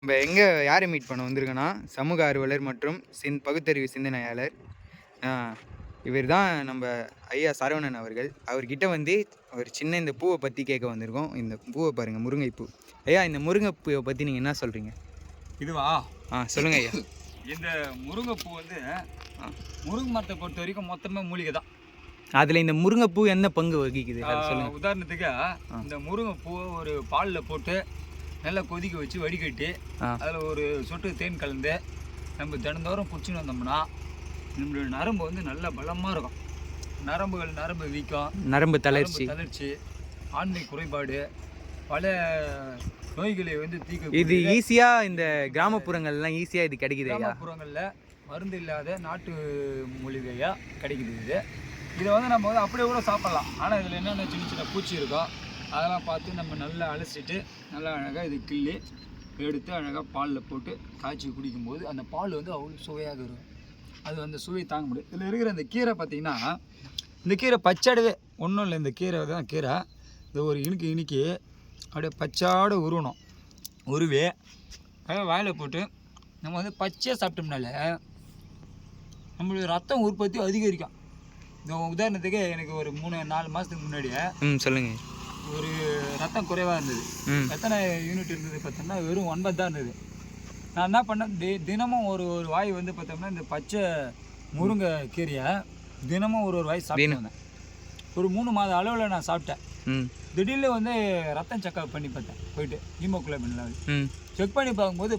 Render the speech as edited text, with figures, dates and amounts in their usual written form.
நம்ம எங்கே யாரை மீட் பண்ண வந்திருக்கோன்னா சமூக ஆர்வலர் மற்றும் பகுத்தறிவு சிந்தனையாளர். இவர் தான் நம்ம ஐயா சரவணன் அவர்கள். அவர்கிட்ட வந்து ஒரு சின்ன இந்த பூவை பற்றி கேட்க வந்திருக்கோம். இந்த பூவை பாருங்கள், முருங்கைப்பூ. ஐயா, இந்த முருங்கைப்பூவை பற்றி நீங்கள் என்ன சொல்கிறீங்க? இதுவா? சொல்லுங்கள் ஐயா. இந்த முருங்கைப்பூ வந்து முருங்கை மரத்தை பொறுத்த வரைக்கும் மொத்தமாக மூலிகை தான். அதில் இந்த முருங்கைப்பூ என்ன பங்கு வகிக்குது சொல்லுங்கள். உதாரணத்துக்கு இந்த முருங்கைப்பூவை ஒரு பாலில் போட்டு நல்லா கொதிக்க வச்சு வடிகட்டி அதில் ஒரு சொட்டு தேன் கலந்து நம்ம தினந்தோறும் குடிச்சுன்னு வந்தோம்னா நம்மளுடைய நரம்பு வந்து நல்ல பலமாக இருக்கும். நரம்பு வீக்கம், நரம்பு தளர்ச்சி, ஆண்மை குறைபாடு, பல நோய்களை வந்து தீர்க்க. இது ஈஸியாக இந்த கிராமப்புறங்கள்லாம் ஈஸியாக இது கிடைக்குது. கிராமப்புறங்களில் மருந்து இல்லாத நாட்டு மூலிகையாக கிடைக்குது. இதை வந்து நம்ம வந்து அப்படியே கூட சாப்பிட்லாம். ஆனால் இதில் என்னென்ன சின்ன சின்ன பூச்சி இருக்கும் அதெல்லாம் பார்த்து நம்ம நல்லா அலசிட்டு நல்லா அழகாக இது கிள்ளி எடுத்து அழகாக பாலில் போட்டு காய்ச்சி குடிக்கும்போது அந்த பால் வந்து அவ்வளோ சுவையாக இருக்கும். அது அந்த சுவை தாங்க முடியும். இதில் இருக்கிற இந்த கீரை பார்த்திங்கன்னா, இந்த கீரை பச்சையாடவே ஒன்றும் இல்லை. இந்த கீரை தான் கீரை இந்த ஒரு இனிக்கி அப்படியே பச்சாடு உருவணும். உருவி அழகாக வாயில் போட்டு நம்ம வந்து பச்சையாக சாப்பிட்டோம்னால நம்மளுடைய ரத்தம் உற்பத்தி அதிகரிக்கும். இந்த உதாரணத்துக்கு எனக்கு ஒரு 3-4 மாதத்துக்கு முன்னாடியே சொல்லுங்கள், ஒரு ரத்தம் குறைவாக இருந்தது. எத்தனை யூனிட் இருந்தது பார்த்தோம்னா வெறும் 9 தான் இருந்தது. நான் என்ன பண்ணேன், தினமும் ஒரு வாய் வந்து பார்த்தோம்னா இந்த பச்சை முருங்கை கீரையை தினமும் ஒரு வாய் சாப்பிட்டு வந்தேன். ஒரு 3 மாத அளவில் நான் சாப்பிட்டேன். திடீர்னு வந்து ரத்தம் செக்அப் பண்ணி பார்த்தேன். போயிட்டு ஹீமோகுளோபின் லெவல் செக் பண்ணி பார்க்கும்போது